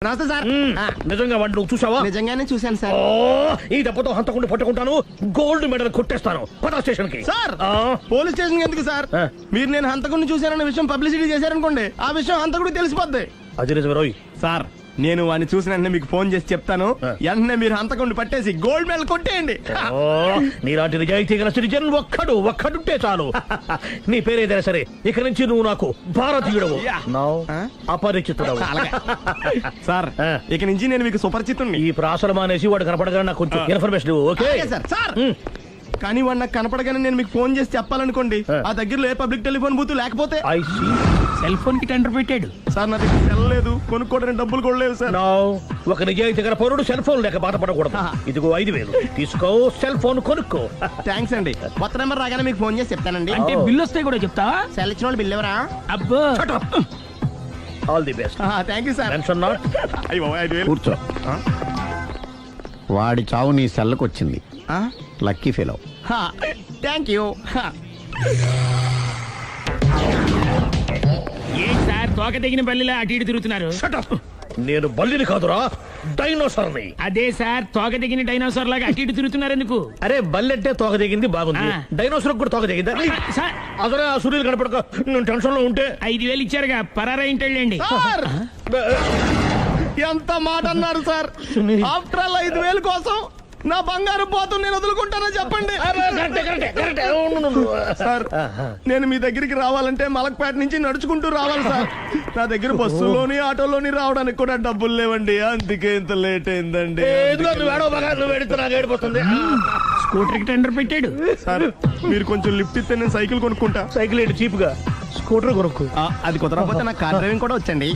నమస్తే సార్. నిజంగా వాడిని నువ్వు చూసావా? నిజంగానే చూశాను సార్. ఈ దెబ్బతో హంతకుండా పట్టుకుంటాను, గోల్డ్ మెడల్ కొట్టేస్తాను. పద స్టేషన్ కి. సార్ పోలీస్ స్టేషన్ ఎందుకు సార్? మీరు నేను హంతకుడిని చూశానన్న విషయం పబ్లిసిటీ చేశారనుకోండి, ఆ విషయం హంతకుడికి తెలిసిపోద్ది. అది నిజమే రోయ్. సార్ నేను వాడిని చూసిన వెంటనే మీకు ఫోన్ చేసి చెప్తాను, వెంటనే మీరు హంతకుడిని పట్టేసి గోల్డ్ మెడల్ కొట్టేయండి. నీలాంటి నిజాయితీ గల సిటిజన్ ఒక్కడుంటే చాలు. నీ పేరేదైనా సరే, ఇక నుంచి నువ్వు నాకు భారతీయుడవు, అపరిచితుడవు. సార్ ఇక నుంచి నేను మీకు సుపరిచితుడిని. ఈ ప్రాసలు మానేసి వాడు కనపడగానే నాకు కొంచెం ఇన్ఫర్మేషన్ ఇవ్వు. Okay sir. కానీ వాడు నాకు కనపడగానే నేను మీకు ఫోన్ చేసి చెప్పాలనుకోండి, ఆ దగ్గరలో ఏ పబ్లిక్ టెలిఫోన్ బూత్ లేకపోతే సెల్ ఫోన్ కి టెండర్ పెట్టాడు సార్. నా దగ్గర సెల్ లేదు, కొనుక్కోవడానికి డబ్బులు కూడా లేవు సార్. ఒక నిజాయితీ గల పౌరుడు సెల్ ఫోన్ లేక బాధపడకూడదు. ఇదిగో 5,000 తీసుకో, సెల్ ఫోన్ కొనుక్కో. థ్యాంక్స్ అండి. కొత్త నెంబర్ రాగానే మీకు ఫోన్ చేసి చెప్తానండి. అంటే బిల్ వస్తే కూడా చెప్తావా? సెల్ ఇచ్చిన వాళ్ళు బిల్ ఎవరా? అబ్బో all the best. Thank you sir. Tension not. కూర్చో. వాడి చావు నీ సెల్లకు వచ్చింది. Lucky fellow. Thank you. ఏం సార్ తోక తెగిన బల్లిలా అటు ఇటు తిరుగుతున్నారు? నేను బల్లిని కాదురా, డైనోసార్ని. అదే సార్ తోక తెగిన డైనోసార్ లాగా అటు ఇటు తిరుగుతున్నారు ఎందుకు? అరే బల్లెట్టే తోక దిగింది బాగుంది, డైనోసార్ కూడా తోక దిగిందా? సార్ అదరే ఆ సూర్యులు కనపడక నేను టెన్షన్ లో ఉంటే 5,000 ఇచ్చారుగా, పరారా ఇంటండి. ఎంత మాట అన్నారు సార్. ఆఫ్టర్ ఆల్ 5,000 కోసం నా బంగారు పోతు నేను వదులుకుంటానో చెప్పండి సార్. నేను మీ దగ్గరికి రావాలంటే మలక్పేట నుంచి నడుచుకుంటూ రావాలి సార్. నా దగ్గర బస్సులోని ఆటోలోని రావడానికి కూడా డబ్బులు లేవండి, అందుకే ఇంత లేట్ అయిందండి. స్కూటర్ కి టెండర్ పెట్టాడు సార్. మీరు కొంచెం లిఫ్ట్ ఇస్తే నేను సైకిల్ కొనుక్కుంటా. సైకిల్ ఏంటి చీప్ గా, స్కూటర్ కొనుక్కు. అది కుదరకపోతే నాకు కార్ డ్రైవింగ్ కూడా వచ్చండి.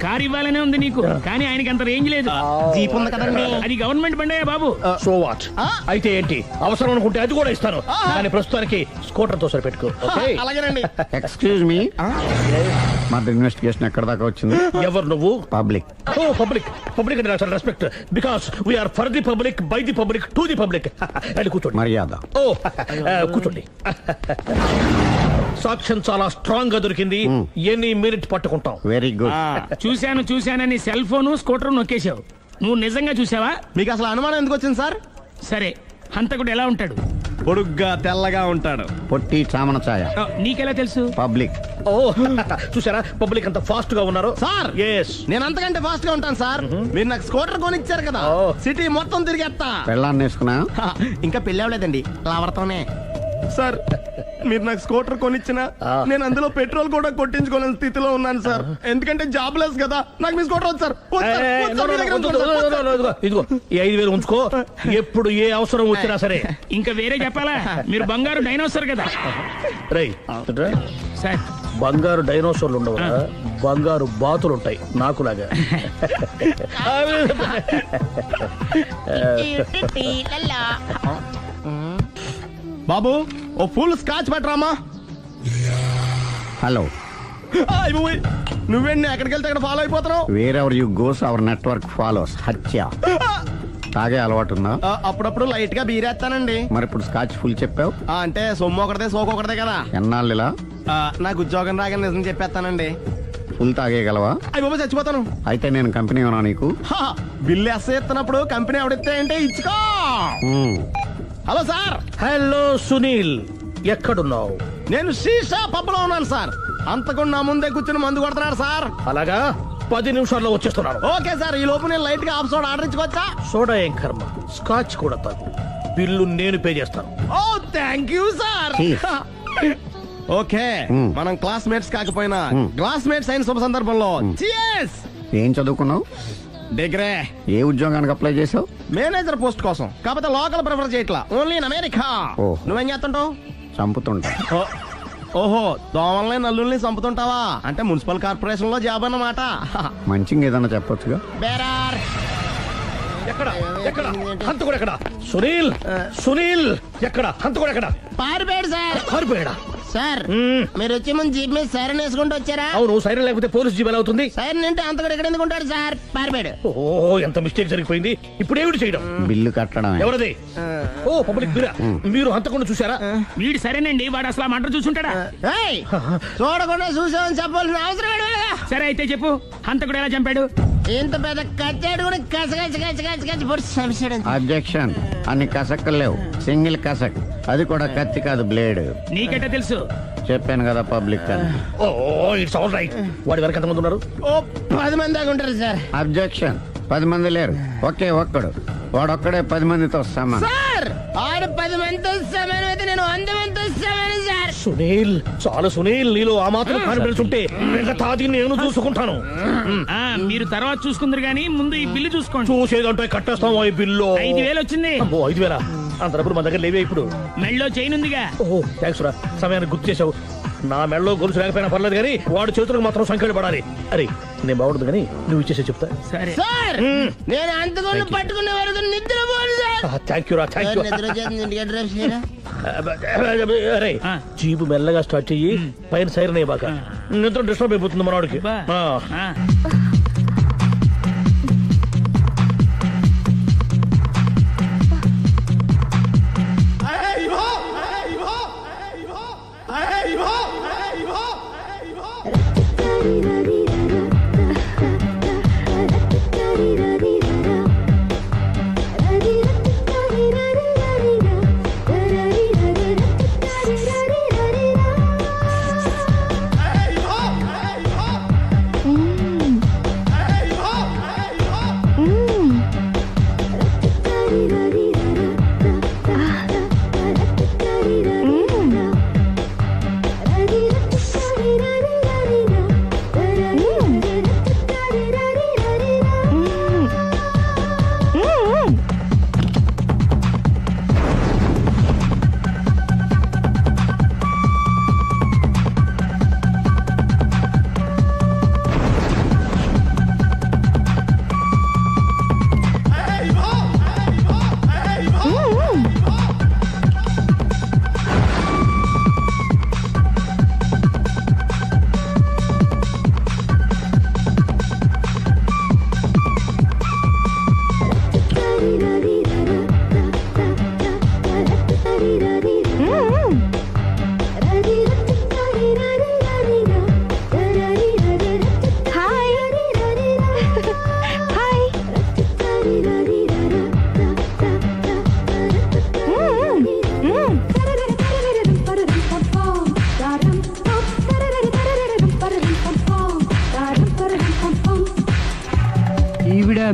కార్ ఇవ్వాలనే ఉంది నీకు, కానీ ఆయనకి అంత రేంజ్ లేదు. జీప్ ఉంది కదండి. అది గవర్నమెంట్ బండే బాబు. So what? అయితే ఏంటి, అవసరం అనుకుంటే అది కూడా ఇస్తాను, కానీ ప్రస్తుతానికి స్కూటర్ తో సరిపెట్టుకో. అలాగేనండి. ఎక్స్క్యూజ్ మీ, మరి ఇన్వెస్టిగేషన్ ఎక్కడ దాకా వచ్చింది? ఎవరు నువ్వు? పబ్లిక్. ఓ పబ్లిక్. పబ్లిక్ అంటే నాకు respect, because we are for the public, by the public, to the public. అది కూర్చోండి. మర్యాద. ఓ కూర్చోండి. సాక్ష్యం చాలా స్ట్రాంగ్ గా దొరికింది, ఎన్ని మినిట్ పట్టుకుంటాం. Very good. చూశానని సెల్ ఫోన్ స్కూటర్ నొక్కేశావు. నువ్వు నిజంగా చూసావా? మీకు అసలు అనుమానం ఎందుకు వచ్చింది సార్? సరే, హంతకుడు ఎలా ఉంటాడు? పొడుగ్గా తెల్లగా ఉంటాడు. పొట్టి చామన ఛాయ. నీకెలా తెలుసు? పబ్లిక్. ఓ చూసారా పబ్లిక్ అంత ఫాస్ట్ గా ఉన్నారు సార్. ఎస్, నేను అంతకంటే ఫాస్ట్ గా ఉంటాను సార్. మీరు నాకు స్కూటర్ కొనిచ్చారు కదా, సిటీ మొత్తం తిరిగేస్తా. పెళ్ళాన్ని వేసుకున్నా? ఇంకా పెళ్లి అవ్వలేదండి, లావర్తోనే. సార్ మీరు నాకు స్కూటర్ కొనిచ్చిన నేను అందులో పెట్రోల్ కూడా కొట్టించుకోలేని స్థితిలో ఉన్నాను సార్. ఎందుకంటే జాబ్ లెస్ కదా. నాకు మీ స్కూటర్ వద్దు సార్. ఇదిగో ఈ 5,000 ఉంచుకో, ఎప్పుడు ఏ అవసరం వచ్చినా సరే. ఇంకా వేరే చెప్పాలా? మీరు బంగారు డైనోసార్ కదా. రై సార్ బంగారు డైనోసార్లు ఉండవు, బంగారు బాతులు ఉంటాయి నాకులాగా. బాబు ఓ ఫుల్ స్కాచ్ పట్టరామా. హలో. నువ్వేండి ఎక్కడికి వెళ్తే అక్కడ ఫాలో అయిపోతున్నావు? Wherever you goes our network follows. హత్య. తాగే అలవాటు ఉందా? అప్పుడప్పుడు లైట్ గా బీరేస్తానండి. మరి ఇప్పుడు స్కాచ్ ఫుల్ చెప్పావు అంటే సొమ్ము ఒకటిదే సోకు ఒకటిదే కదా. ఎన్నాళ్ళు ఇలా? నాకు ఉద్యోగం రాగానే నిజం చెప్పేస్తానండి. ఫుల్ తాగేయగలవా? అయ్యి బాబా చచ్చిపోతాను. అయితే నేను కంపెనీ ఉన్నా నీకు? బిల్లు ఎస్ఐ ఎత్తినప్పుడు కంపెనీ ఎవడిస్తే అంటే ఇచ్చుకో. Hello sir. హలో సునీల్, ఎక్కడున్నావు? నేను శీషా పబ్ లో ఉన్నాను సార్. అంతకుండా నా ముందే కూర్చుని మందు కొడుతున్నాడు సార్. అలాగా, 10 నిమిషాల్లో వచ్చేస్తున్నాను. Okay sir. ఈ లోపు నేను లైట్ గా హాఫ్ సోడా ఆర్డర్ ఇచ్చుకోవచ్చా? సోడా ఏం కర్మ, స్కాచ్ కూడా తాగు. బిల్లు నేను పే చేస్తాను. ఓ థ్యాంక్ యూ సార్. ఓకే, మనం క్లాస్మేట్స్ కాకపోయినా క్లాస్మేట్స్ అయిన శుభ సందర్భంలో cheers. ఏం చదువుకున్నావు? డిగ్రీ. ఏ ఉద్యోగానికి అప్లై చేసావు? మేనేజర్ పోస్ట్ కోసం. కాకపోతే లోకల్ ప్రిఫర్ చేయట్లా, ఓన్లీ ఇన్ అమెరికా. నువ్వేం చేస్తుంటావు? చంపుతుంటా. ఓహో, దోమల్ని నల్లుల్ని చంపుతుంటావా? అంటే మున్సిపల్ కార్పొరేషన్ లో జాబ్ అన్నమాట. మంచిగా ఏదన్నా చెప్పొచ్చుగా. బేరార్. ఎక్కడ ఎక్కడ హంతకుడు ఎక్కడ? సునీల్, సునీల్ ఎక్కడ? హంతకుడు ఎక్కడ? పారిపోయాడు సార్. పారిపోయాడా? సార్ మీరు వచ్చే ముందు జీప్ మీద సైరన్ వేసుకుంటూ వచ్చారా? అవును, సైరన్ లేకపోతే పోలీస్ జీప్ ఎలా అవుతుంది? సైరన్ అంటే అంతకుడు ఎక్కడ ఎందుకు ఉంటాడు సార్? పారిపోయాడు. ఓ ఎంత మిస్టేక్ జరిగిపోయింది. ఇప్పుడు ఏమిటి చేయడం? బిల్లు కట్టడం. ఎవరది? ఓ పబ్లిక్ మీరా? మీరు హంతకుండా చూసారా? వీడు సరేనండి, వాడు అసలు మంట చూసుంటాడా? చూడకుండా చూసామని చెప్పాల్సిన అవసరం. సరే అయితే చెప్పు, హంతకుడు ఎలా చంపాడు? ఇంత పెద్ద కచ్చాడు కూడా కచ్చ పొడి సమస్యడు. అబ్జెక్షన్. అన్ని కసక్కులు లేవు, సింగిల్ కసక్, అది కూడా కత్తి కాదు బ్లేడ్. నీకెట్టా తెలుసు? చెప్పాను కదా పబ్లిక్ అని. Oh it's all right. వాడి వరకు ఎంతమంది ఉన్నారు? ఓ 10 మంది దాకా ఉంటారు సార్. అబ్జెక్షన్. 10 మంది లేరు, ఒకే ఒక్కడు, వాడొక్కడే 10 మందితో సమానం. సార్ ఆరు 10 మందితో సమానం అయితే నేను 100 మందితో సమానం సార్. సునీల్, చాలు సునీల్, నీలో ఆ మాత్రం కాన్ఫిడెన్స్ ఉంటే మిగతాది నేను చూసుకుంటాను. మీరు తర్వాత చూసుకుందరు గానీ ముందు ఈ బిల్లు చూసుకోండి. చూసేదంటే కట్టేస్తాం ఈ బిల్లు. 5,000 వచ్చింది. అమ్మో 5,000? అంతప్పుడు మన దగ్గర లేవే ఇప్పుడు. మెళ్ళో చైన్ ఉందిగా. ఓహో థ్యాంక్స్ రా, సమయానికి గుర్తు చేసావు. నా మెడలో గొలుసు లేకపోయినా పర్లేదు కానీ వాడి చేతులకు మాత్రం సంఖ్యలు పడాలి. అరే నేను బాగుంటుంది కానీ నువ్వు ఇచ్చేసే చెప్తా. సరే సార్ నేను అంతకుండా పట్టుకునే వరకు నిద్రపోను సార్. థ్యాంక్ యూ రా, థ్యాంక్ యూ. నిద్ర వచ్చేస్తుంది, ఇంటికి డ్రైవ్ చేయరా? అరే ఆ. జీబు మెల్లగా స్టార్ట్ చెయ్యి, పైన సైరన్ అయ్యాక నిద్ర డిస్టర్బ్ అయిపోతుంది మనవాడికి. బా. ఆ. ఆ.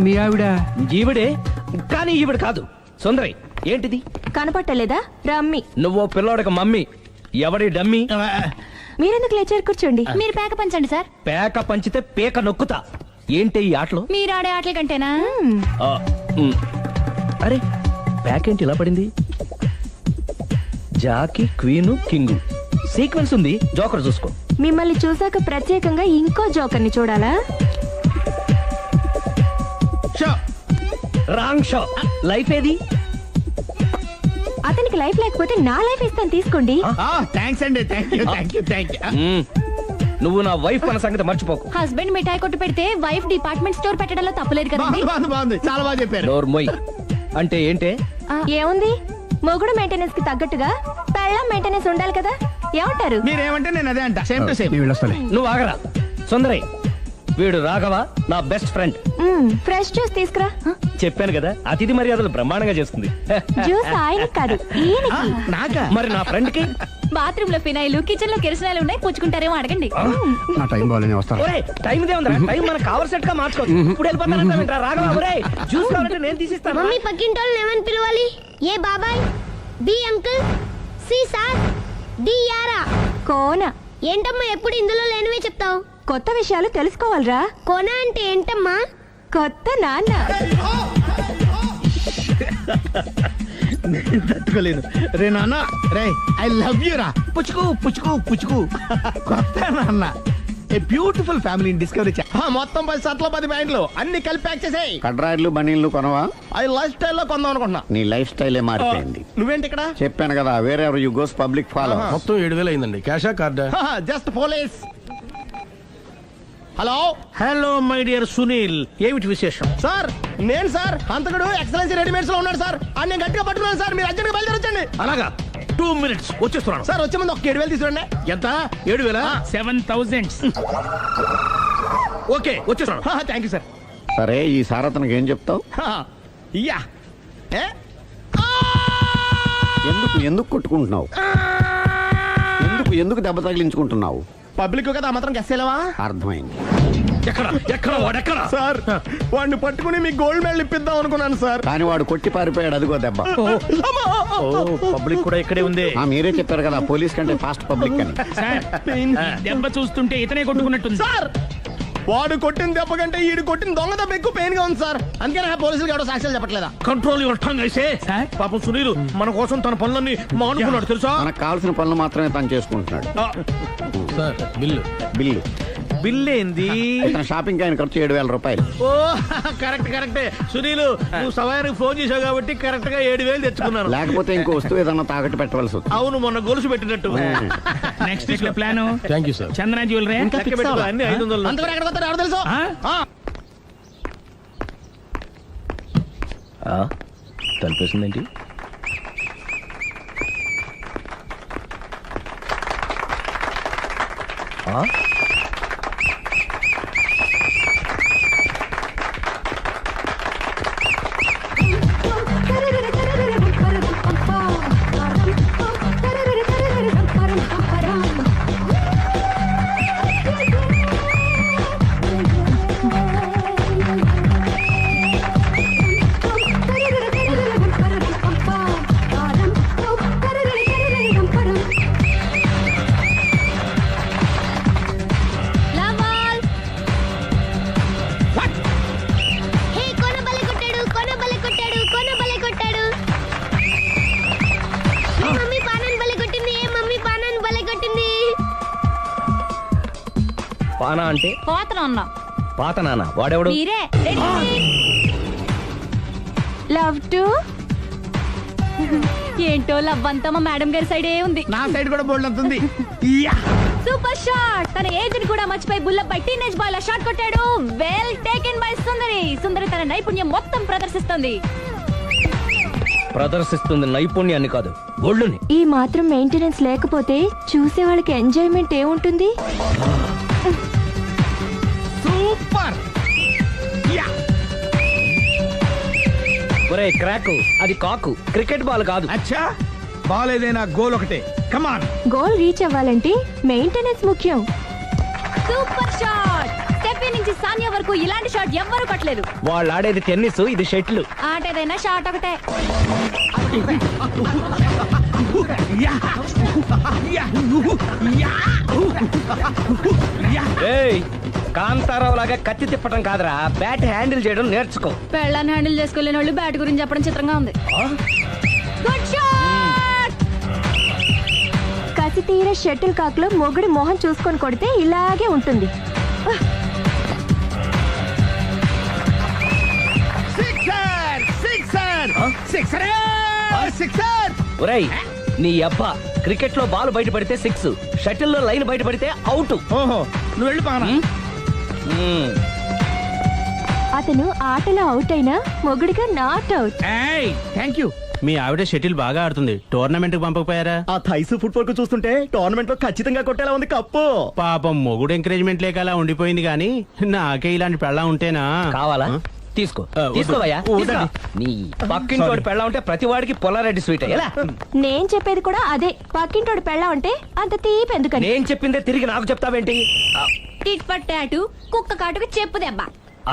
మీ ఆవిడ ఈవిడే, కానీ ఈవిడ కాదు. సుందరి ఏంటిది కనపట్టలేదా? రమ్మి. నువ్వు పిల్లోడక మమ్మీ. ఎవడి డమ్మీ? మీరెందుకు లేచారు? కూర్చోండి. మీరు పేక పంచండి సార్. పేక పంచితే పేక నొక్కుతా. ఏంటి ఈ ఆటలు? మీరు ఆడే ఆటల కంటేనా? ఆ, ఉమ్. అరే పేకేంటి ఇలా పడింది? జాకి, క్వీను, కింగు సీక్వెన్స్ ఉంది. జోకర్ చూసుకో. మిమ్మల్ని చూసాక ప్రత్యేకంగా ఇంకో జోకర్ని చూడాలా? Wrong show. లైఫ్ ఏది? అతనికి లైఫ్ లేకపోతే నా లైఫ్ ఇస్తాను, తీసుకోండి. థ్యాంక్స్ అండి, thank you thank you thank you. నువ్వు నా వైఫ్ అన్న సంగతి మర్చిపోకు. హస్బెండ్ మిఠాయి కొట్టు పెడితే వైఫ్ డిపార్ట్మెంట్ స్టోర్ పెట్టడంలో తప్పులేదు కదండి. బాగుంది, చాలా బాగా చెప్పారు. డోర్ మొయ్. అంటే ఏంటే? ఏముంది, మొగుడు మెయింటెనెన్స్ కి తగ్గట్టుగా పెళ్ళం మెయింటెనెన్స్ ఉండాలి కదా. ఏమంటారు? మీరేమంటే నేను అదే అంట. Same to same. నువ్వు ఆగరా. సుందరి, వీడు రాఘవ, నా బెస్ట్ ఫ్రెండ్. ఫ్రెష్ జ్యూస్ తీసుకురా. చెప్పాను కదా, అతిథి మర్యాదలు బ్రహ్మాండంగా చేస్తుంది. జ్యూస్ ఆయనకి కాదు, ఈయనకి. నాకా? మరి నా ఫ్రెండ్ కి? బాత్రూమ్ లో ఫినాయిల్, కిచెన్ లో కిరసనాయిలు ఉన్నాయి, పుచ్చుకుంటారేమో అడగండి. నా టైం బాగాలేని వస్తాను. ఒరేయ్, టైం దే ఉందిరా. టైం మనకు కవర్ సెట్ గా మార్చుకోవచ్చు. ఇప్పుడు వెళ్ళిపోతానంటావేంట్రా రాఘవ? ఒరేయ్, జ్యూస్ కావాలంటే నేను తీసిస్తాను. మమ్మీ పక్కింటోళ్ళని ఏమని పిలవాలి? ఏ బాబాయ్, B uncle, C sir, D యారా. కోన. ఏంటమ్మా ఎప్పుడు ఇందులో లేనివే చెప్తావు? కొత్త విషయాలు తెలుసుకోవాలిరా. కోన అంటే ఏంటమ్మా? కొత్త నాన్న. తట్టుకోలేదు రే నాన్న. రే ఐ లవ్ యూ రా. పుచ్చుకు పుచ్చుకు పుచ్చుకు. కొత్త నాన్న. A beautiful family discovery. మొత్తం 10 షర్ట్లు 10 ప్యాంట్లు అన్ని కలిపి ప్యాక్ చేసేయ్. కడ్రాయిడ్లు బనీళ్లు కొనవా? అది లైఫ్ స్టైల్లో కొందాం అనుకుంటున్నా. నీ లైఫ్ స్టైలే మారిపోయింది. నువ్వేంటి ఇక్కడ? చెప్పాను కదా, వేరే ఎవరు యు గోస్ పబ్లిక్ ఫాలో. మొత్తం 7,000 అయిందండి. క్యాషా కార్డా? Just police. Hello hello my dear Sunil, ఏమిటి విశేషం? సార్, నేను సార్ హంతకుడు ఎక్సలెన్సీ రెడీమేడ్స్ లో ఉన్నాడు సార్. అని నేను గట్టిగా పట్టుకున్నాను సార్. మీరు అర్జెంట్గా బయలుదేరొచ్చండి. అలాగా, 2 minutes వచ్చేస్తున్నాను. సార్ వచ్చే ముందు ఒక 7,000 తీసుకురండి. ఎంత? 7,000? 7,000. ఓకే వచ్చేస్తున్నాను. Thank you sir. సరే ఈసారి అతనికి ఏం చెప్తావు? ఇయ్యా ఏ ఎందుకు కొట్టుకుంటున్నావు? ఎందుకు దెబ్బ తగిలించుకుంటున్నావు? పబ్లిక్ కదా ఆ మాత్రం గెస్సేలవా? అర్థమైంది. ఎక్కడ వాడెక్కడ? సార్ వాడిని పట్టుకుని మీకు గోల్డ్ మెడల్ ఇప్పిద్దాం అనుకున్నాను సార్. కానీ వాడు కొట్టి పారిపోయాడు, అదిగో దెబ్బ. పబ్లిక్ కూడా ఇక్కడే ఉంది. మీరే చెప్పారు కదా పోలీస్ కంటే ఫాస్ట్ పబ్లిక్ అని. సార్ ఈ దెబ్బ చూస్తుంటే ఇతనే కొట్టుకున్నట్టుంది. సార్ వాడు కొట్టిన దెబ్బ కంటే ఈడు కొట్టిన దొంగ దెబ్బ ఎక్కువ పెయిన్ గా ఉంది సార్. అందుకే నా పోలీసులు ఎవడో సాక్ష్యాలు చెప్పట్లేదా? కంట్రోల్ యువర్ టంగ్ అయితే. సార్? పాపం సునీల్ మన కోసం తన పనులన్నీ మానుకున్నాడు తెలుసా? మనకు కావాల్సిన పనులు మాత్రమే తను చేసుకుంటున్నాడు. బిల్లు బిల్ ఏంది? ఇతను షాపింగ్ ఆయన ఖర్చు 7,000 రూపాయలు. ఓ కరెక్టే సునీల్, నువ్వు సమయానికి ఫోన్ చేసావు కాబట్టి కరెక్ట్ గా 7,000 తెచ్చుకున్నాను. లేకపోతే ఇంకో వస్తువు ఏదన్నా తాకట్టు పెట్టవలసి వస్తుంది. అవును, మొన్న గొలుసు పెట్టినట్టు. నెక్స్ట్ వీక్ లో plan. Thank you sir. Chandana jewellery లెక్క పెట్టుకో, అన్ని 500. అంతవరకు ఎక్కడ పోతారో ఎవరు తెలుసు? తలిపేసిందేంటి? హే కొన బలే కొట్టాడు. ఏ మమ్మీ పానాన్ని బలే కొట్టింది. పానా అంటే పోతన ఉన్నా పాత నాన్న. వాడెవడు? మీరే. లవ్ టు ఏంటో లవ్ అంతా మా మేడం గారి సైడే ఉంది. నా సైడ్ కూడా బోల్డ్ అవుతుంది. Super shot. తన ఏజ్ ని కూడా మర్చిపోయి బుల్లెట్ పై టీనేజ్ బాయ్ లా షాట్ కొట్టాడు. వెల్ టేకెన్ బై సుందరి తన నైపుణ్యం మొత్తం ప్రదర్శిస్తుంది. ప్రదర్శిస్తుంది నైపుణ్యాన్ని కాదు, ఒళ్ళుని. ఈ మాత్రం మెయింటెనెన్స్ లేకపోతే చూసే వాళ్ళకి ఎంజాయ్మెంట్ ఏముంటుంది? సూపర్. ఒరే క్రాకు, అది కాకు, క్రికెట్ బాల్ కాదు. అచ్చా బాల్ ఏదైనా గోల్ ఒకటే. కమాన్. గోల్ రీచ్ అవ్వాలంటే మెయింటెనెన్స్ ముఖ్యం. Super shot. స్టెఫీ నుంచి సానియా వరకు ఇలాంటి షాట్ ఎవ్వరూ కొట్టలేదు. వాళ్ళు ఆడేది టెన్నిస్, ఇది షటిల్. ఆట ఏదైనా షాట్ ఒకటే. ఏయ్, కాంతారావు లాగా కత్తి తిప్పటం కాదురా, బ్యాట్ హ్యాండిల్ చేయడం నేర్చుకో. పెళ్ళాన్ని హ్యాండిల్ చేసుకోలేని వాళ్ళు బ్యాట్ గురించి చెప్పడం చిత్రంగా ఉంది. Good shot. కసి తీర షటిల్ కాక్ లో మొగుడి మొహం చూసుకొని కొడితే ఇలాగే ఉంటుంది. ఒరేయ్ నీ అబ్బా, క్రికెట్ లో బాల్ బయట పడితే 6, షటిల్ లో లైన్ బయట పడితే అవుట్. ఓహో నువ్వు వెళ్ళి పానా. అతను ఆటలో అవుట్ అయినా మొగుడిగా నాట్ అవుట్. Thank you. మీ ఆవిడ షటిల్ బాగా ఆడుతుంది, టోర్నమెంట్ కి పంపకపోయారా? ఆ థైస్ ఫుట్బాల్ కు చూస్తుంటే టోర్నమెంట్ లో ఖచ్చితంగా కొట్టేలా ఉంది కప్పు. పాపం మొగుడు ఎంకరేజ్మెంట్ లేక అలా ఉండిపోయింది గానీ నాకే ఇలాంటి పెళ్ళ ఉంటేనా. కావాలా? తీసుకో, తీసుకోవయ్యా. నీ పక్కింటోడి పెళ్ళ ఉంటే ప్రతి వాడికి పొలారెడ్డి స్వీట్. ఎలా? నేను చెప్పేది కూడా అదే. పక్కింటోడు పెళ్ళా ఉంటే అంత తీపి ఎందుకని. నేను చెప్పిందే తిరిగి నాకు చెప్తావేంటి? టిట్ పట్టాటు కుక్క కాటుకు చెప్పు దెబ్బ.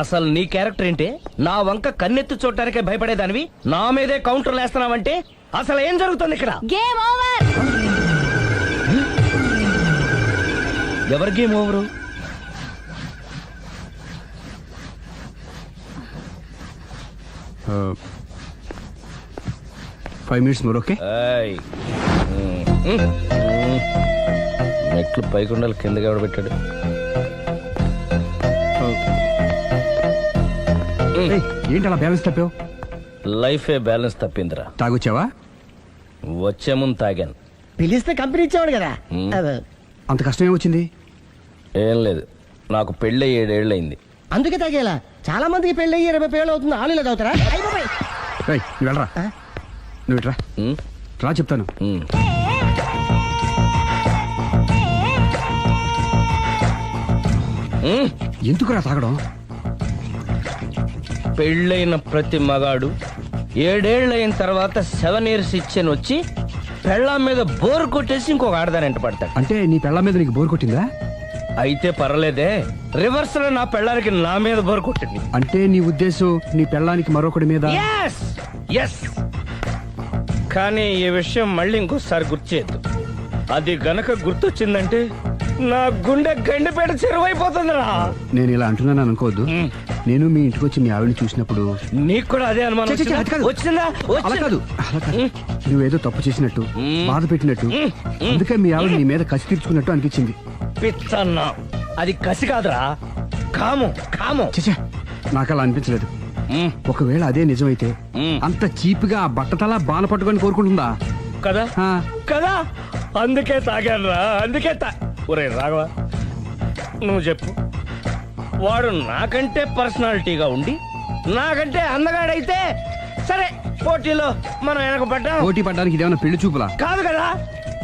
అసలు నీ క్యారెక్టర్ ఏంటి? నా వంక కన్నెత్తి చూడటానికే భయపడేదానివి నా మీదే కౌంటర్లు వేస్తున్నావంటే అసలు ఏం జరుగుతుంది ఇక్కడ? Game over. ఎవరి game over? 5 minutes more, okay? మెట్లు పైకుండలు కిందకి ఎవడు పెట్టాడు? ఏంటి అలా బ్యాలెన్స్ తప్పావు? లైఫే బ్యాలెన్స్ తప్పిందిరా. తాగొచ్చావా? వచ్చే ముందు తాగాను. పిలిస్తే కంపెనీ ఇచ్చేవాడు కదా. అంత కష్టం ఏమొచ్చింది? ఏం లేదు, నాకు పెళ్ళి 7 ఏళ్ళు అయింది. అందుకే తాగేలా. చాలా మందికి పెళ్ళి 20 ఏళ్ళు అవుతుంది. ఆలు ఇలా తాగుతారా? రేయ్, నువ్వు వెళ్ళరా. నువ్వు ఇట్రా రా, చెప్తాను. ఎందుకురా తాగడం? పెళ్ళైన ప్రతి మగాడు 7 ఏళ్ళు అయిన తర్వాత 7 years ఇచ్చాను వచ్చి పెళ్ళాం మీద బోరు కొట్టేసి ఇంకొక ఆడదాని ఎంట పడతాడు. అంటే నీ పెళ్ళ మీద నీకు బోర్ కొట్టిందా? అయితే పర్లేదే, రివర్స్ లో నా పెళ్ళానికి నా మీద బోరు కొట్టింది. అంటే నీ ఉద్దేశం నీ పెళ్ళానికి మరొకటి మీద? Yes yes. కానీ ఈ విషయం మళ్ళీ ఇంకోసారి గుర్తు చేయొద్దు. అది గనక గుర్తొచ్చిందంటే నా గుండె గండిపేట చెరువైపోతుందిరా. నేను ఇలా అంటున్నాను అనుకోవద్దు. నేను మీ ఇంటికి వచ్చి మీ ఆవిడని చూసినప్పుడు నీకు కూడా అదే అనుమానం ఛే, ఛే, ఛే, అది కాదు. వచ్చిందా? అలా కాదు, అలా కాదు. నువ్వేదో తప్పు చేసినట్టు, బాధ పెట్టినట్టు, అందుకే మీ ఆవిడ నీ మీద కసి తీర్చుకున్నట్టు అనిపించింది. పిచ్చన్నా, అది కసి కాదురా, కాము కాము. ఛే, నాకు అలా అనిపించలేదు. ఒకవేళ అదే నిజమైతే అంత చీప్ గా ఆ బట్టతలా బాణ పట్టుకొని కోరుకుంటుందా? కదా ఆ. కదా, అందుకే తాగాను రా, అందుకే ఒరే రాఘవ, నువ్వు చెప్పు, వాడు నాకంటే పర్సనాలిటీగా ఉండి నాకంటే అందగాడైతే సరే, పోటీలో మనం వెనక పడ్డాం. పోటీ పడ్డానికి ఇదేమన్నా పెళ్లి చూపులా? కాదు కదా,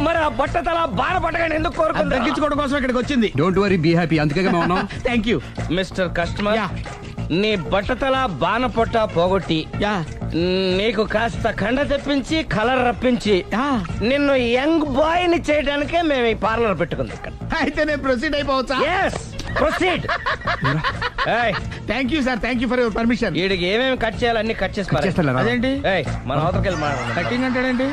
మరి ఆ బట్టతల బాణ పట్టగానే ఎందుకు కోరుకుంటా? తగ్గించుకోవడం కోసం ఇక్కడికి వచ్చింది. Don't worry, be happy. అందుకే మేము ఉన్నాం. Thank you. మిస్టర్ కస్టమర్, నీ బట్టతల బాణ పొట్ట పోగొట్టి నీకు కాస్త కండ తెప్పించి కలర్ రప్పించి నిన్ను యంగ్ బాయ్ ని చేయడానికే మేము ఈ పార్లర్ పెట్టుకుంది ఇక్కడ. అయితే నేను ప్రొసీడ్ అయిపోవచ్చా? yes proceed. Thank you sir, thank you for your permission. వీడికి ఏమేమి కట్ చేయాలి అన్ని కట్ చేసి చేస్తానులేరా? అదేంటి మన అవతలకి వెళ్ళి మాట్లాడదాం. కటింగ్ అంటాడండి?